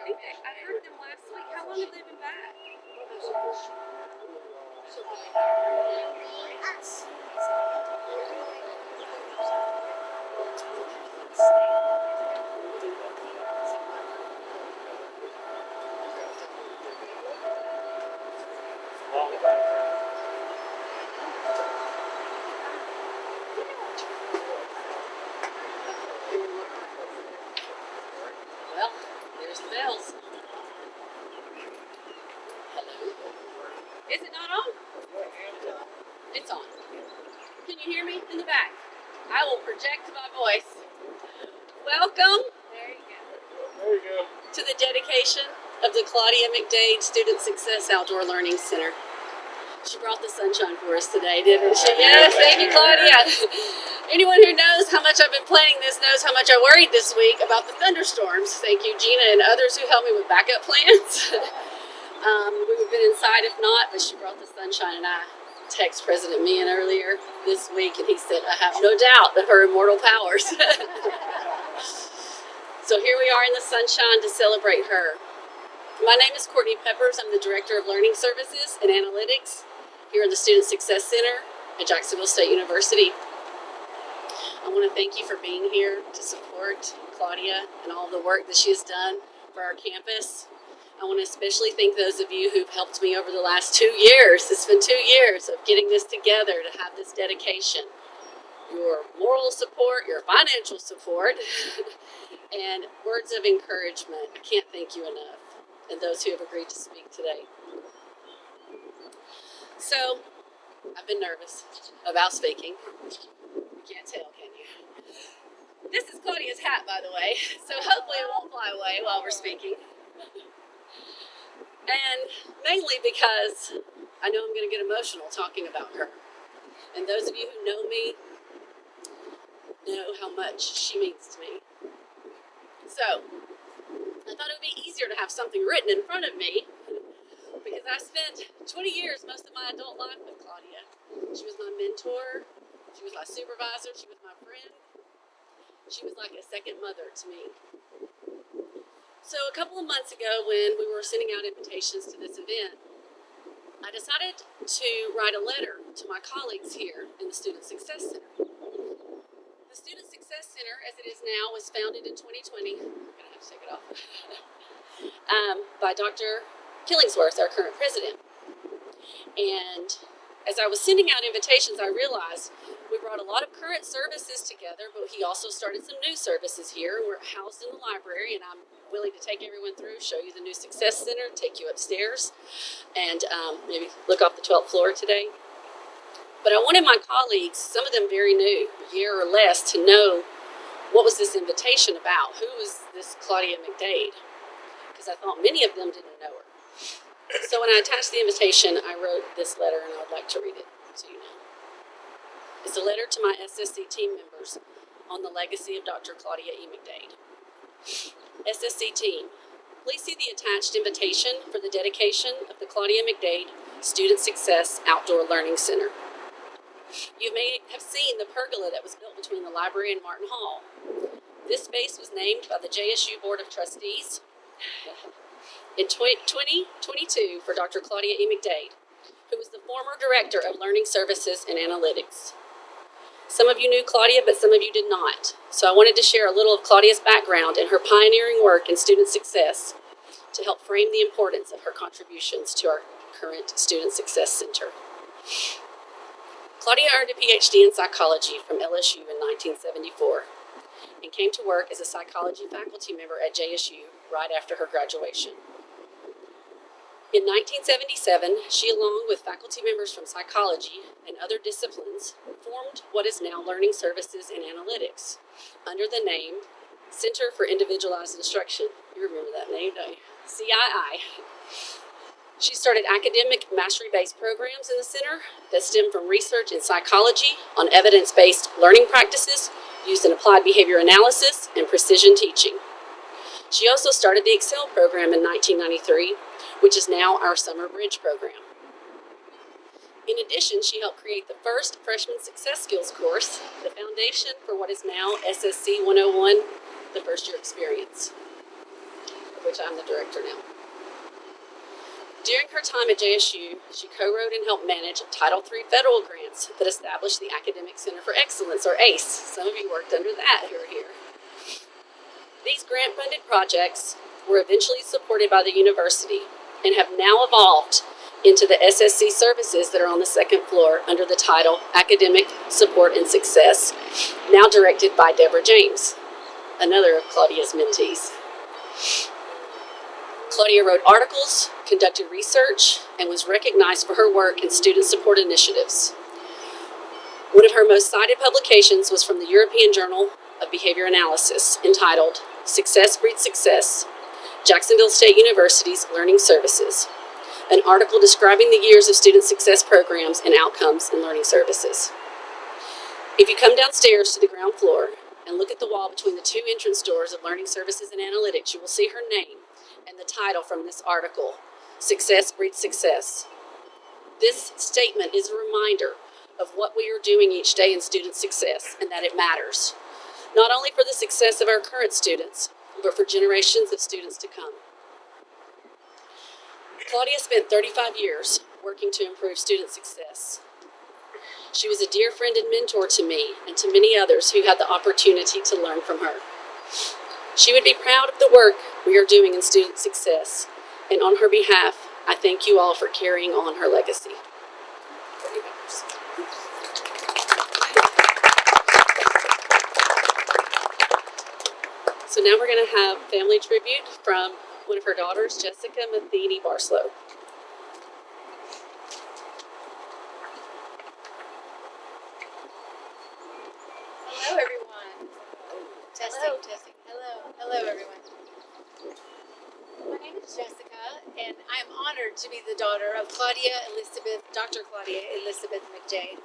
think I heard them last week. How long have they been back? Well, there's the bells. Hello. Is it not on? It's on. Can you hear me in the back? I will project my voice. Welcome. There you go. There you go. To the dedication of the Claudia McDade Student Success Outdoor Learning Center. She brought the sunshine for us today, didn't she? Yes, thank you, Claudia. Anyone who knows how much I've been planning this knows how much I worried this week about the thunderstorms. Thank you, Gina, and others who helped me with backup plans. We would have been inside if not, but she brought the sunshine, and I texted President Meehan earlier this week, and he said, I have no doubt of her immortal powers. So here we are in the sunshine to celebrate her. My name is Courtney Peppers. I'm the Director of Learning Services and Analytics here in the Student Success Center at Jacksonville State University. I want to thank you for being here to support Claudia and all the work that she has done for our campus. I want to especially thank those of you who've helped me over the last 2 years. It's been 2 years of getting this together to have this dedication. Your moral support, your financial support, and words of encouragement. I can't thank you enough. And those who have agreed to speak today. So, I've been nervous about speaking. You can't tell, can you? This is Claudia's hat, by the way, so hopefully it won't fly away while we're speaking. And mainly because I know I'm going to get emotional talking about her. And those of you who know me know how much she means to me. So, I thought it would be easier to have something written in front of me because I spent 20 years, most of my adult life, with Claudia. She was my mentor, she was my supervisor, she was my friend. She was like a second mother to me. So a couple of months ago when we were sending out invitations to this event, I decided to write a letter to my colleagues here in the Student Success Center. The Student Success Center, as it is now, was founded in 2020. I'm going to have to take it off. By Dr. Killingsworth, our current president. And as I was sending out invitations, I realized we brought a lot of current services together, but he also started some new services here. We're housed in the library, and I'm willing to take everyone through, show you the new Success Center, take you upstairs, and maybe look off the 12th floor today. But I wanted my colleagues, some of them very new, a year or less, to know what was this invitation about? Who was this Claudia McDade? Because I thought many of them didn't know her. So when I attached the invitation, I wrote this letter, and I would like to read it to you now. It's a letter to my SSC team members on the legacy of Dr. Claudia E. McDade. SSC team, please see the attached invitation for the dedication of the Claudia McDade Student Success Outdoor Learning Center. You may have seen the pergola that was built between the library and Martin Hall. This space was named by the JSU Board of Trustees in 2022 for Dr. Claudia E. McDade, who was the former Director of Learning Services and Analytics. Some of you knew Claudia, but some of you did not. So I wanted to share a little of Claudia's background and her pioneering work in student success to help frame the importance of her contributions to our current Student Success Center. Claudia earned a PhD in psychology from LSU in 1974 and came to work as a psychology faculty member at JSU right after her graduation. In 1977, she, along with faculty members from psychology and other disciplines, formed what is now Learning Services and Analytics under the name Center for Individualized Instruction. You remember that name, don't you? CII. She started academic mastery-based programs in the center that stem from research in psychology on evidence-based learning practices used in applied behavior analysis and precision teaching. She also started the Excel program in 1993, which is now our Summer Bridge program. In addition, she helped create the first Freshman Success Skills course, the foundation for what is now SSC 101, the first year experience. which I'm the director now. During her time at JSU, she co-wrote and helped manage Title III federal grants that established the Academic Center for Excellence, or ACE. Some of you worked under that who are here. These grant-funded projects were eventually supported by the university and have now evolved into the SSC services that are on the second floor under the title Academic Support and Success, now directed by Deborah James, another of Claudia's mentees. Claudia wrote articles, conducted research, and was recognized for her work in student support initiatives. One of her most cited publications was from the European Journal of Behavior Analysis, entitled Success Breeds Success, Jacksonville State University's Learning Services, an article describing the years of student success programs and outcomes in learning services. If you come downstairs to the ground floor and look at the wall between the two entrance doors of Learning Services and Analytics, you will see her name and the title from this article, Success Breeds Success. This statement is a reminder of what we are doing each day in student success and that it matters, not only for the success of our current students, but for generations of students to come. Claudia spent 35 years working to improve student success. She was a dear friend and mentor to me and to many others who had the opportunity to learn from her. She would be proud of the work we are doing in student success, and on her behalf, I thank you all for carrying on her legacy. So now we're going to have family tribute from one of her daughters, Jessica McDade Barslow. Hello, everyone. Testing. Hello, everyone. My name is Jessica, and I am honored to be the daughter of Dr. Claudia Elizabeth McDade.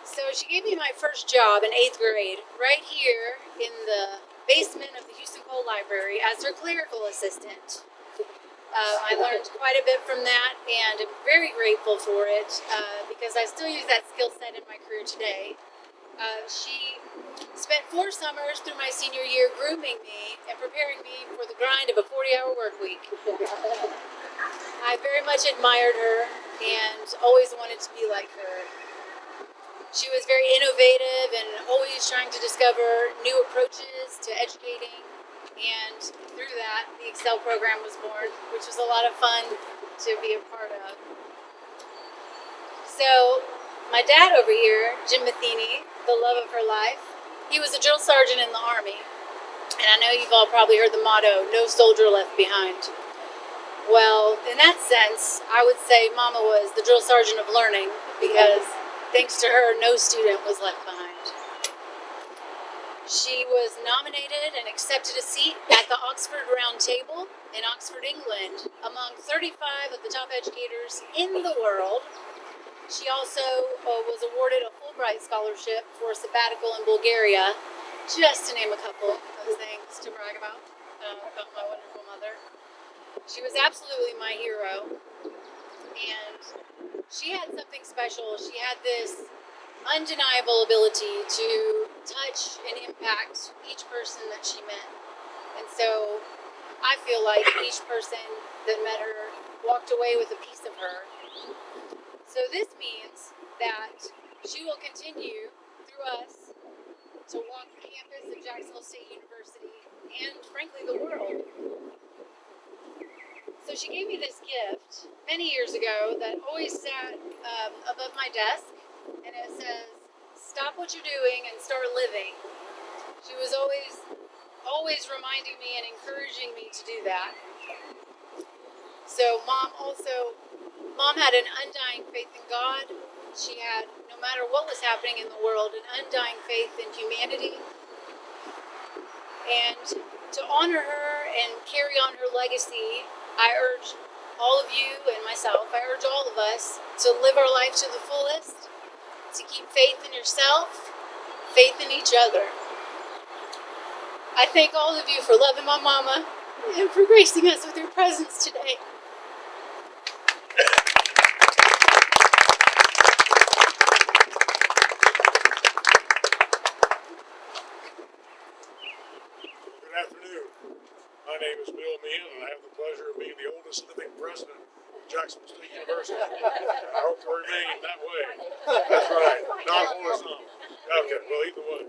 So she gave me my first job in 8th grade right here in the basement of the Houston Cole Library as her clerical assistant. I learned quite a bit from that, and I'm very grateful for it because I still use that skill set in my career today. She spent 4 summers through my senior year grooming me and preparing me for the grind of a 40-hour work week. I very much admired her and always wanted to be like her. She was very innovative and always trying to discover new approaches to educating, and through that, the Excel program was born, which was a lot of fun to be a part of. So, my dad over here, Jim Matheny, the love of her life, he was a drill sergeant in the Army. And I know you've all probably heard the motto, no soldier left behind. Well, in that sense, I would say Mama was the drill sergeant of learning because thanks to her, no student was left behind. She was nominated and accepted a seat at the Oxford Round Table in Oxford, England, among 35 of the top educators in the world. She also was awarded a Fulbright scholarship for a sabbatical in Bulgaria, just to name a couple of things to brag about my wonderful mother. She was absolutely my hero, and she had something special. She had this undeniable ability to touch and impact each person that she met. And so I feel like each person that met her walked away with a piece of her. So this means that she will continue through us to walk the campus of Jacksonville State University and, frankly, the world. So she gave me this gift many years ago that always sat above my desk, and it says, "Stop what you're doing and start living." She was always reminding me and encouraging me to do that. So Mom had an undying faith in God. She had, no matter what was happening in the world, an undying faith in humanity. And to honor her and carry on her legacy, I urge all of you and myself, I urge all of us to live our life to the fullest, to keep faith in yourself, faith in each other. I thank all of you for loving my mama and for gracing us with your presence today. Good afternoon. My name is Bill Meehan, and I have the pleasure of being the oldest living president of Jacksonville State University. I hope to remain that way. That's right, not horizontal. Okay, well, either way.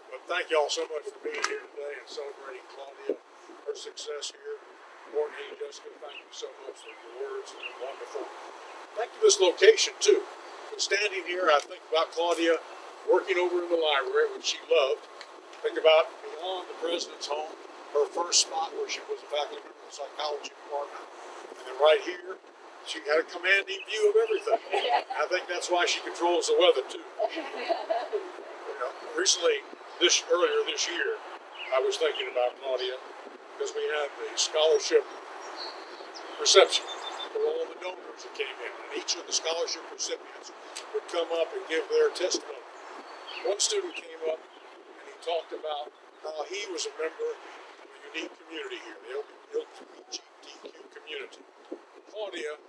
But thank you all so much for being here today and celebrating Claudia, her success here. Courtney, Jessica, thank you so much for your words. It's been wonderful. Thank you for this location, too. But standing here, I think about Claudia working over in the library, which she loved. Think about beyond the president's home, her first spot where she was a faculty member in the psychology department. And then right here, she had a commanding view of everything. I think that's why she controls the weather, too. Recently, earlier this year, I was thinking about Claudia because we had the scholarship reception for all the donors that came in. And each of the scholarship recipients would come up and give their testimony. One student came up and he talked about how he was a member of a unique community here, the LGBTQ community. Claudia,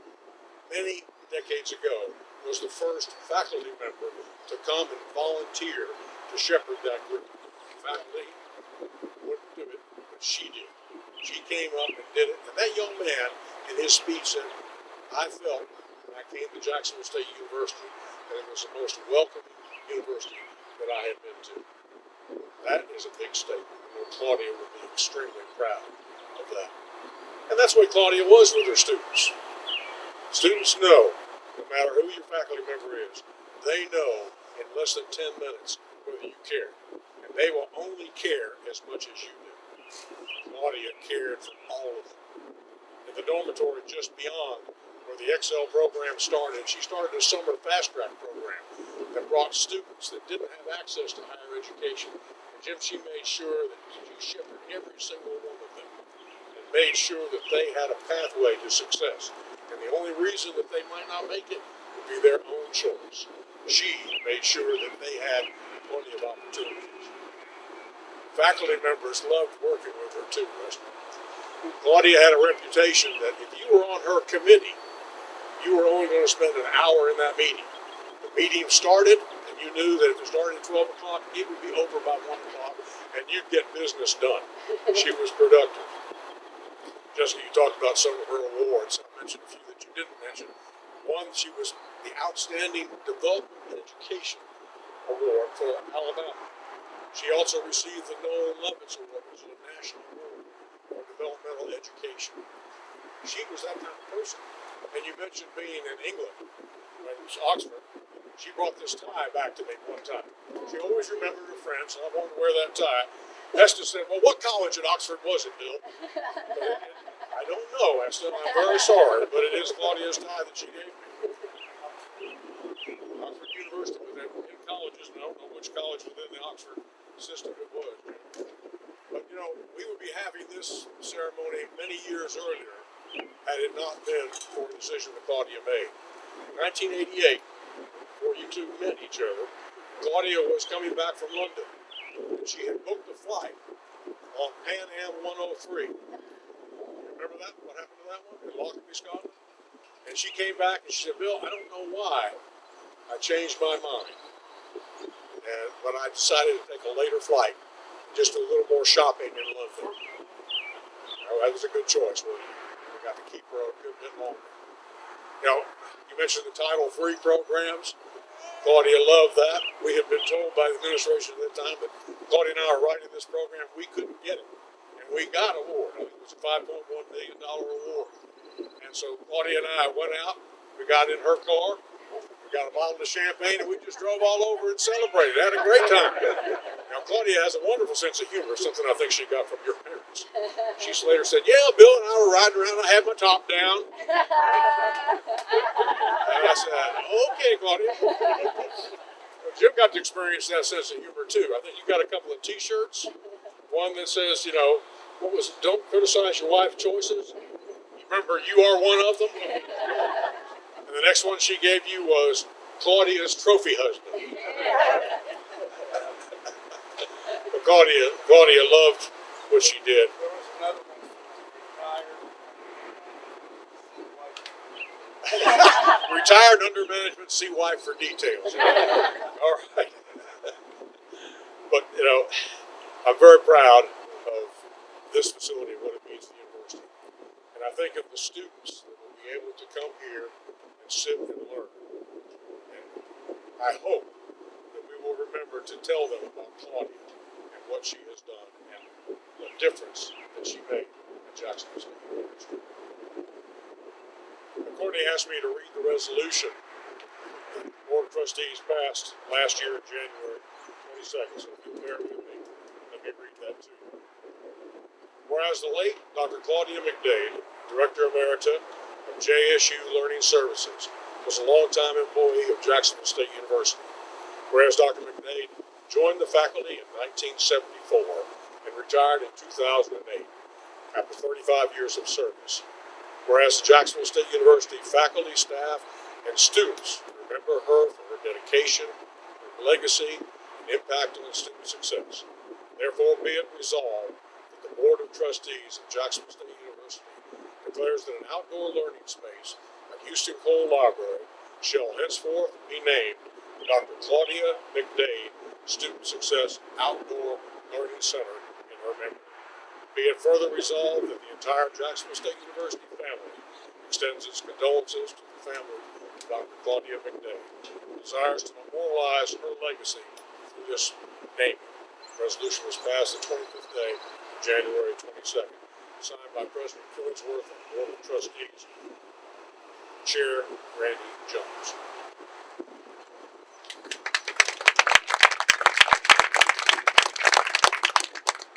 many decades ago, was the first faculty member to come and volunteer to shepherd that group. Faculty wouldn't do it, but she did. She came up and did it. And that young man, in his speech, said, I felt when I came to Jacksonville State University that it was the most welcoming university that I had been to. That is a big statement. I know Claudia would be extremely proud of that. And that's what Claudia was with her students. Students know, no matter who your faculty member is, they know in less than 10 minutes whether you care. And they will only care as much as you do. Claudia cared for all of them. In the dormitory just beyond where the Excel program started, she started a summer fast track program that brought students that didn't have access to higher education. And Jim, she made sure that she shepherded every single one of them and made sure that they had a pathway to success. And the only reason that they might not make it would be their own choice. She made sure that they had plenty of opportunities. Faculty members loved working with her too, Rusty. Claudia had a reputation that if you were on her committee, you were only going to spend an hour in that meeting. The meeting started, and you knew that if it started at 12 o'clock, it would be over by 1 o'clock, and you'd get business done. She was productive. Jessica, you talked about some of her awards. I mentioned a few that you didn't mention. One, she was the Outstanding Development and Education Award for Alabama. She also received the Noel Lovitz Award, which is a national award for developmental education. She was that kind of person. And you mentioned being in England, when it was Oxford. She brought this tie back to me one time. She always remembered her friends, and I wanted to wear that tie. Esther said, well, what college at Oxford was it, Bill? I don't know, Esther. I'm very sorry, but it is Claudia's tie that she gave me. Oxford University, but in colleges, and I don't know which college within the Oxford system it was. But, we would be having this ceremony many years earlier had it not been for a decision that Claudia made. In 1988, before you two met each other, Claudia was coming back from London. And she had booked a flight on Pan Am 103. Remember that? What happened to that one in Lockerbie, Scotland? And she came back and she said, Bill, I don't know why I changed my mind. But I decided to take a later flight and just do a little more shopping in London. That was a good choice. We got to keep her a good bit longer. You mentioned the Title III programs. Claudia loved that. We had been told by the administration at that time that Claudia and I are writing this program. We couldn't get it. And we got an award. I think it was a $5.1 million award. And so Claudia and I went out. We got in her car. We got a bottle of champagne, and we just drove all over and celebrated. Had a great time. Now, Claudia has a wonderful sense of humor, something I think she got from your parents. She later said, yeah, Bill and I were riding around. I had my top down. And I said, okay, Claudia. Well, Jim got to experience that sense of humor, too. I think you got a couple of T-shirts. One that says, what was it? Don't criticize your wife's choices. Remember, you are one of them. And the next one she gave you was Claudia's trophy husband. But Claudia loved what she did. There was another one, Retired under management, see wife for details. All right. But, I'm very proud of this facility and what it means think of the students that will be able to come here and sit and learn. And I hope that we will remember to tell them about Claudia and what she has done and the difference that she made at Jacksonville State University. Courtney asked me to read the resolution that the Board of Trustees passed last year in January 22nd, so if you'll bear with me, let me read that to you. Whereas the late Dr. Claudia McDade, Director Emerita of JSU Learning Services, was a longtime employee of Jacksonville State University. Whereas Dr. McDade joined the faculty in 1974 and retired in 2008 after 35 years of service. Whereas the Jacksonville State University faculty, staff, and students remember her for her dedication, her legacy, and impact on student success. Therefore, be it resolved that the Board of Trustees of Jacksonville State University declares that an outdoor learning space at Houston Cole Library shall henceforth be named Dr. Claudia McDade Student Success Outdoor Learning Center in her memory. Be it further resolved that the entire Jacksonville State University family extends its condolences to the family of Dr. Claudia McDade and desires to memorialize her legacy through this naming. The resolution was passed the 25th day of January 22nd, signed by President Killingsworth and the Board of Trustees, Chair Randy Jones.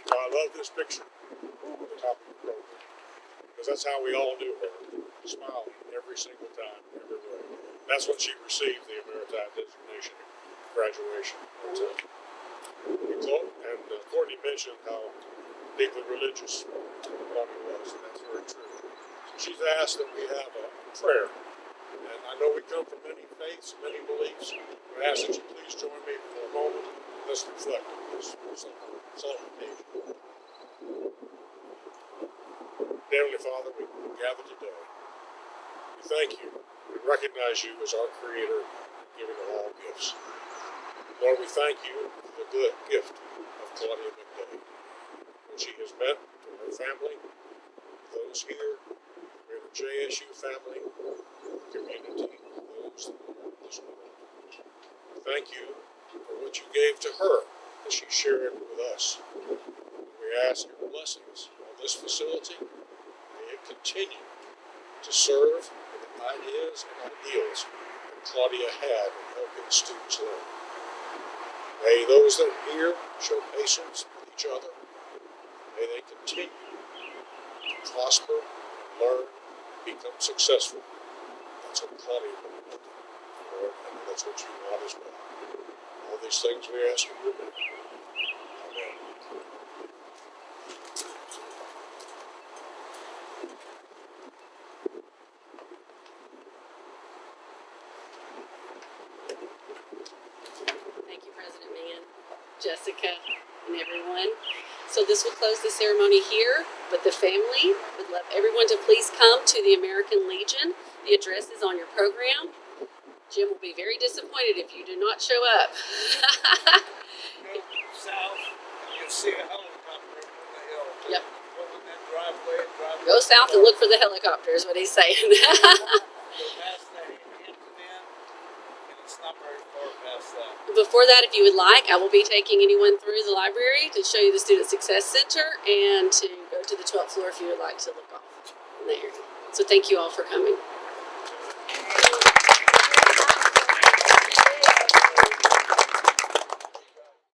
Now, I love this picture at the top of the program, because that's how we all knew her, smiling every single time, everywhere. That's when she received the Emerita designation at graduation. And Courtney mentioned how deeply religious Claudia was, and that's very true. So she's asked that we have a prayer. And I know we come from many faiths, many beliefs. I ask that you please join me for a moment and let's reflect on this solemn occasion. Heavenly Father, we gather today. We thank you and recognize you as our Creator and giver of all gifts. Lord, we thank you for the good gift of Claudia McDade, what she has meant to her family, those here, the JSU family, the community, those that are in this world. We thank you for what you gave to her as she shared with us. We ask your blessings on this facility. May it continue to serve with the ideas and ideals that Claudia had in helping students learn. May those that are here show patience with each other. May they continue to prosper, learn, become successful. That's what Claudia wanted. Lord, and that's what you want as well. All these things we ask in your name. Amen. Thank you, President Mann, Jessica, and everyone. So this will close the ceremony here, but the family would love everyone to please come to the American Legion. The address is on your program. Jim will be very disappointed if you do not show up. Go south, you'll see a helicopter from the hill. Yep. Go in that driveway, Go south and look for the helicopter is what he's saying. Go past that end to them, and it's not very far past that. Before that, if you would like, I will be taking anyone through the library to show you the Student Success Center and to go to the 12th floor if you would like to look off in the area. So thank you all for coming.